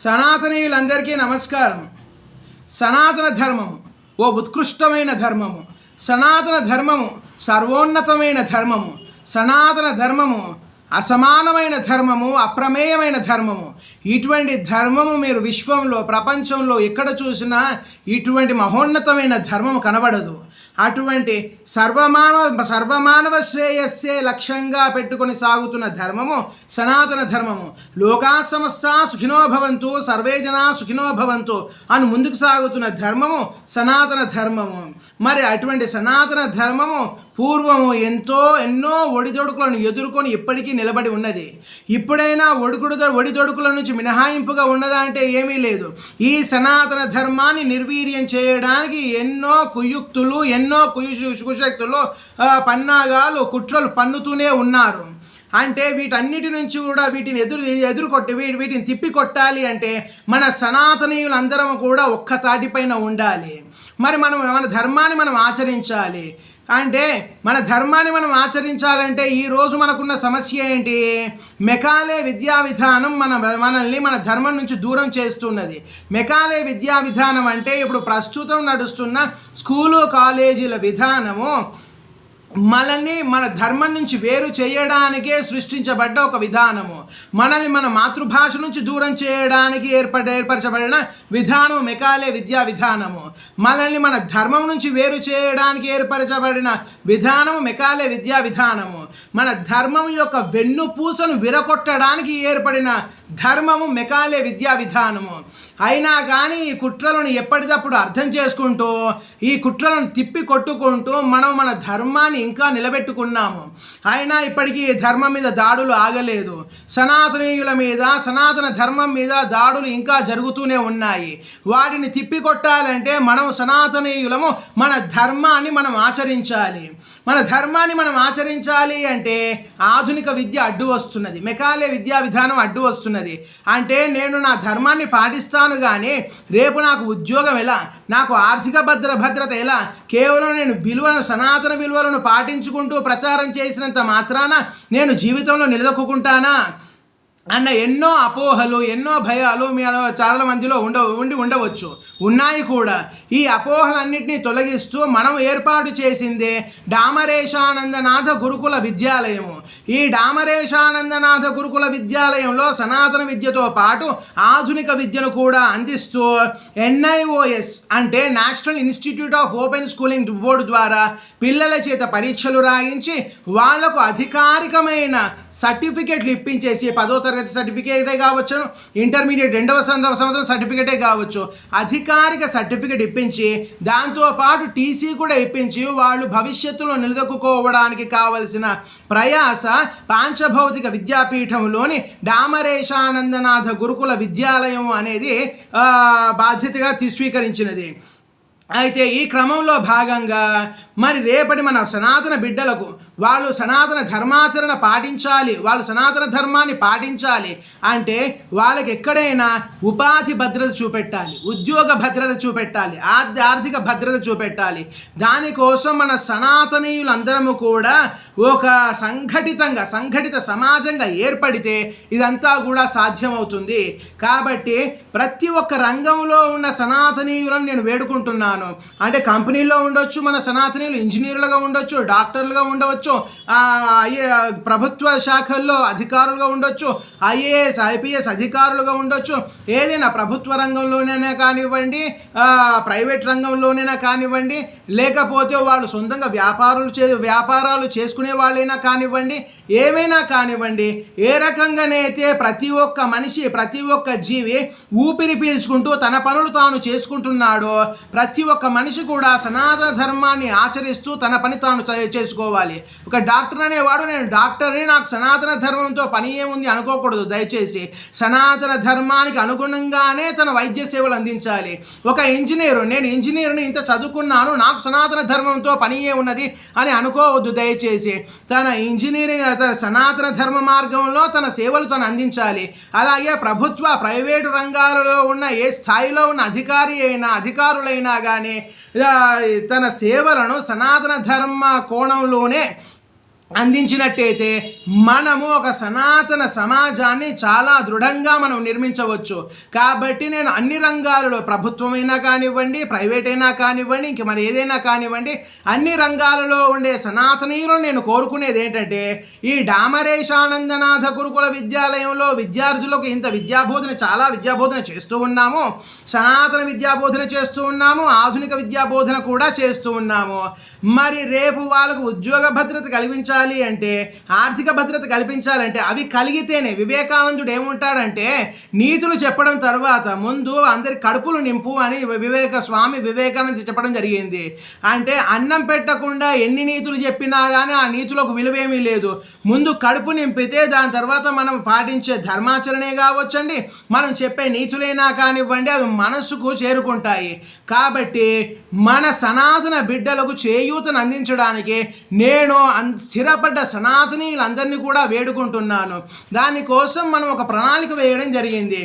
సనాతనీయులందరికీ నమస్కారం. సనాతన ధర్మము ఓ ఉత్కృష్టమైన ధర్మము. సనాతన ధర్మము సర్వోన్నతమైన ధర్మము. సనాతన ధర్మము అసమానమైన ధర్మము, అప్రమేయమైన ధర్మము. ఇటువంటి ధర్మము మీరు విశ్వంలో, ప్రపంచంలో ఎక్కడ చూసినా ఇటువంటి మహోన్నతమైన ధర్మము కనబడదు. అటువంటి సర్వమానవ శ్రేయస్సే లక్ష్యంగా పెట్టుకొని సాగుతున్న ధర్మము సనాతన ధర్మము. లోకా సమస్తా సుఖినో భవంతు, సర్వే జనా సుఖినో భవంతు అని ముందుకు సాగుతున్న ధర్మము సనాతన ధర్మము. మరి అటువంటి సనాతన ధర్మము పూర్వము ఎన్నో ఒడిదొడుకులను ఎదుర్కొని ఇప్పటికీ నిలబడి ఉన్నది. ఇప్పుడైనా ఒడిదొడుకుల నుంచి మినహాయింపుగా ఉన్నదా అంటే ఏమీ లేదు. ఈ సనాతన ధర్మాన్ని నిర్వీర్యం చేయడానికి ఎన్నో కుయుక్తులు, ఎన్నో కుశక్తులు, పన్నాగాలు, కుట్రలు పన్నుతూనే ఉన్నారు. అంటే వీటన్నిటి నుంచి కూడా వీటిని ఎదుర్కొట్టి వీటిని తిప్పి కొట్టాలి అంటే మన సనాతనీయులందరం కూడా ఒక్క తాటిపైన ఉండాలి. మరి మన ధర్మాన్ని మనం ఆచరించాలి. అంటే మన ధర్మాన్ని మనం ఆచరించాలంటే ఈరోజు మనకున్న సమస్య ఏంటి? మెకాలే విద్యా విధానం మనల్ని మన ధర్మం నుంచి దూరం చేస్తున్నది. మెకాలే విద్యా విధానం అంటే ఇప్పుడు ప్రస్తుతం నడుస్తున్న స్కూలు కాలేజీల విధానము మనల్ని మన ధర్మం నుంచి వేరు చేయడానికే సృష్టించబడ్డ ఒక విధానము. మనల్ని మన మాతృభాష నుంచి దూరం చేయడానికి ఏర్పరచబడిన విధానం మెకాలే విద్యా విధానము. మనల్ని మన ధర్మం నుంచి వేరు చేయడానికి ఏర్పరచబడిన విధానము మెకాలే విద్యా విధానము. మన ధర్మం యొక్క వెన్నుపూసను విరగొట్టడానికి ఏర్పడిన ధర్మము మెకాలే విద్యా విధానము. అయినా కానీ ఈ కుట్రలను ఎప్పటికప్పుడు అర్థం చేసుకుంటూ, ఈ కుట్రలను తిప్పి కొట్టుకుంటూ మన ధర్మాన్ని ఇంకా నిలబెట్టుకున్నాము. అయినా ఇప్పటికీ ధర్మం మీద దాడులు ఆగలేదు. సనాతనీయుల మీద, సనాతన ధర్మం మీద దాడులు ఇంకా జరుగుతూనే ఉన్నాయి. వాటిని తిప్పికొట్టాలంటే మనం సనాతనీయులము మన ధర్మాన్ని మనం ఆచరించాలి. మన ధర్మాన్ని మనం ఆచరించాలి అంటే ఆధునిక విద్య అడ్డు వస్తున్నది, మెకాలే విద్యా విధానం అడ్డు వస్తున్నది. అంటే నేను నా ధర్మాన్ని పాటిస్తాను కానీ రేపు నాకు ఉద్యోగం ఎలా, నాకు ఆర్థిక భద్రత ఎలా? కేవలం నేను సనాతన విలువలను పాటించుకుంటూ ప్రచారం చేసినంత మాత్రాన నేను జీవితంలో నిలదొక్కుంటానా అన్న ఎన్నో అపోహలు, ఎన్నో భయాలు మీలో చాలా మందిలో ఉండవచ్చు, ఉన్నాయి కూడా. ఈ అపోహలన్నింటినీ తొలగిస్తూ మనం ఏర్పాటు చేసిందే డామరేశానందనాథ గురుకుల విద్యాలయము. ఈ డామరేశానందనాథ గురుకుల విద్యాలయంలో సనాతన విద్యతో పాటు ఆధునిక విద్యను కూడా అందిస్తూ NIOS అంటే national institute of open schooling board ద్వారా పిల్లల చేత పరీక్షలు రాయించి వాళ్లకు అధికారికమైన సర్టిఫికెట్లు ఇప్పించేసి 10వ తరగతి సర్టిఫికేటే కావచ్చు, ఇంటర్మీడియట్ 2వ సంవత్సరం సర్టిఫికేటే కావచ్చు, అధికారిక సర్టిఫికేట్ ఇప్పించి దాంతోపాటు TC కూడా ఇప్పించి వాళ్ళు భవిష్యత్తులో నిలదొక్కుకోవడానికి కావలసిన ప్రయాస పాంచభౌతిక విద్యాపీఠంలోని డామరేశానందనాథ గురుకుల విద్యాలయం అనేది బాధ్యతగా స్వీకరించినది. అయితే ఈ క్రమంలో భాగంగా మరి రేపటి మన సనాతన బిడ్డలకు వాళ్ళు సనాతన ధర్మాచరణ పాటించాలి, వాళ్ళు సనాతన ధర్మాన్ని పాటించాలి అంటే వాళ్ళకి ఎక్కడైనా ఉపాధి భద్రత చూపెట్టాలి, ఉద్యోగ భద్రత చూపెట్టాలి, ఆర్థిక భద్రత చూపెట్టాలి. దానికోసం మన సనాతనీయులందరము కూడా ఒక సంఘటిత సమాజంగా ఏర్పడితే ఇదంతా కూడా సాధ్యమవుతుంది. కాబట్టి ప్రతి ఒక్క రంగంలో ఉన్న సనాతనీయులను నేను వేడుకుంటున్నాను. అంటే కంపెనీల్లో ఉండొచ్చు మన సనాతనీయులు, ఇంజనీర్లుగా ఉండొచ్చు, డాక్టర్లుగా ఉండవచ్చు, ప్రభుత్వ శాఖల్లో అధికారులుగా ఉండొచ్చు, IAS IPS అధికారులుగా ఉండొచ్చు. ఏదైనా ప్రభుత్వ రంగంలోనైనా కానివ్వండి, ప్రైవేట్ రంగంలోనైనా కానివ్వండి, లేకపోతే వాళ్ళు సొంతంగా వ్యాపారాలు చేసుకునే వాళ్ళైనా కానివ్వండి, ఏమైనా కానివ్వండి, ఏ రకంగానైతే ప్రతి ఒక్క మనిషి, ప్రతి ఒక్క జీవి ఊపిరి పీల్చుకుంటూ తన పనులు తాను చేసుకుంటున్నాడో ప్రతి ఒక్క మనిషి కూడా సనాతన ధర్మాన్ని ఆచరిస్తూ తన పని తాను చేసుకోవాలి. ఒక డాక్టర్ అనేవాడు నేను డాక్టర్ని, నాకు సనాతన ధర్మంతో పని ఏముంది అనుకోకూడదు. దయచేసి సనాతన ధర్మానికి అనుగుణంగానే తన వైద్య సేవలు అందించాలి. ఒక నేను ఇంజనీర్ని, ఇంత చదువుకున్నాను, నాకు సనాతన ధర్మంతో పని ఏమున్నది అని అనుకోవద్దు. దయచేసి తన సనాతన ధర్మ మార్గంలో తన సేవలు తను అందించాలి. అలాగే ప్రైవేటు రంగాలలో ఉన్న ఏ స్థాయిలో ఉన్న అధికారులైనా కానీ తన సేవలను సనాతన ధర్మ కోణంలోనే అందించినట్టయితే మనము ఒక సనాతన సమాజాన్ని చాలా దృఢంగా మనం నిర్మించవచ్చు. కాబట్టి నేను అన్ని రంగాలలో, ప్రభుత్వమైనా కానివ్వండి, ప్రైవేట్ అయినా కానివ్వండి, ఇంక మరి ఏదైనా కానివ్వండి, అన్ని రంగాలలో ఉండే సనాతనీయులను నేను కోరుకునేది ఏంటంటే, ఈ డామరేశానందనాథ గురుకుల విద్యాలయంలో విద్యార్థులకు ఇంత విద్యాబోధన, చాలా విద్యాబోధన చేస్తూ ఉన్నాము, సనాతన విద్యాబోధన చేస్తూ ఉన్నాము, ఆధునిక విద్యాబోధన కూడా చేస్తూ ఉన్నాము. మరి రేపు వాళ్ళకు ఉద్యోగ భద్రత కల్పించాలి అంటే, ఆర్థిక భద్రత కల్పించాలంటే అవి కలిగితేనే. వివేకానందుడు ఏముంటాడంటే, నీతులు చెప్పడం తర్వాత ముందు అందరి కడుపులు నింపు అని స్వామి వివేకానంద చెప్పడం జరిగింది. అంటే అన్నం పెట్టకుండా ఎన్ని నీతులు చెప్పినా కానీ ఆ నీతులకు విలువేమీ లేదు. ముందు కడుపు నింపితే దాని తర్వాత మనం పాటించే ధర్మాచరణే కావచ్చండి, మనం చెప్పే నీతులైనా కానివ్వండి, అవి మనస్సుకు చేరుకుంటాయి. కాబట్టి మన సనాతన బిడ్డలకు చేయూతను అందించడానికి నేను స్థిరపడ్డ సనాతనీయులందరినీ కూడా వేడుకుంటున్నాను. దానికోసం మనం ఒక ప్రణాళిక వేయడం జరిగింది.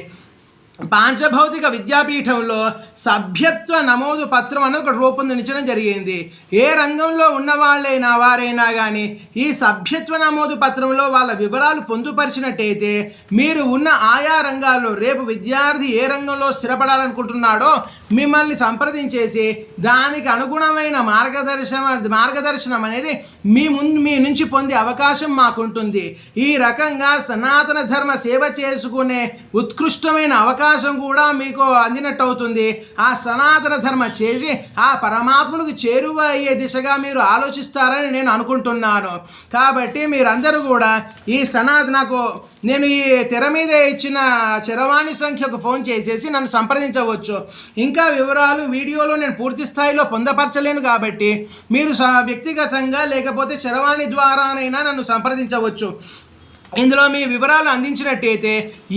పాంచభౌతిక విద్యాపీఠంలో సభ్యత్వ నమోదు పత్రం అనేది ఒకటి రూపొందించడం జరిగింది. ఏ రంగంలో ఉన్నవాళ్ళైనా వారైనా కానీ ఈ సభ్యత్వ నమోదు పత్రంలో వాళ్ళ వివరాలు పొందుపరిచినట్టయితే మీరు ఉన్న ఆయా రంగాల్లో రేపు విద్యార్థి ఏ రంగంలో స్థిరపడాలనుకుంటున్నాడో మిమ్మల్ని సంప్రదించేసి దానికి అనుగుణమైన మార్గదర్శనం అనేది మీ నుంచి పొందే అవకాశం మాకుంటుంది. ఈ రకంగా సనాతన ధర్మ సేవ చేసుకునే ఉత్కృష్టమైన అవకాశం కూడా మీకు అందినట్టు అవుతుంది. ఆ సనాతన ధర్మ చేసి ఆ పరమాత్ముడికి చేరువ అయ్యే దిశగా మీరు ఆలోచిస్తారని నేను అనుకుంటున్నాను. కాబట్టి మీరందరూ కూడా ఈ నాకు నేను ఈ తెర మీద ఇచ్చిన చరవాణి సంఖ్యకు ఫోన్ చేసేసి నన్ను సంప్రదించవచ్చు. ఇంకా వివరాలు వీడియోలో నేను పూర్తి స్థాయిలో పొందపరచలేను కాబట్టి మీరు వ్యక్తిగతంగా లేకపోతే చరవాణి ద్వారానైనా నన్ను సంప్రదించవచ్చు. ఇందులో మీ వివరాలు అందించినట్టయితే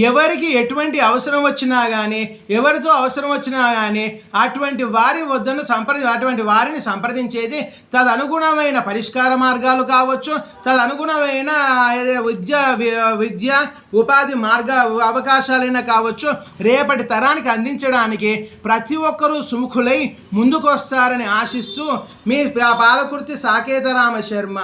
ఎవరికి ఎటువంటి అవసరం వచ్చినా కానీ, ఎవరితో అవసరం వచ్చినా కానీ అటువంటి వారిని సంప్రదించేది తదనుగుణమైన పరిష్కార మార్గాలు కావచ్చు, తదనుగుణమైన విద్య ఉపాధి అవకాశాలైనా కావచ్చు, రేపటి తరానికి అందించడానికి ప్రతి ఒక్కరూ సుముఖులై ముందుకు వస్తారని ఆశిస్తూ మీ పాలకుర్తి సాకేత రామ శర్మ.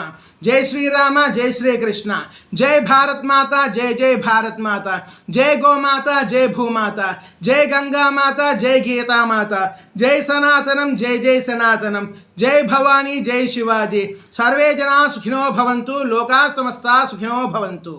జై శ్రీరామ, జై శ్రీకృష్ణ, జై భారత్ మాత, జై జై భారత్ మాత, జై గోమాత, జై భూమాత, జై గంగా మాత, జై గీతా మాత, జై సనాతనం, జై జై సనాతనం, జై భవానీ, జై శివాజీ. సర్వే జనా సుఖినో భవంతు, లోకా సమస్తా సుఖినో భవంతు.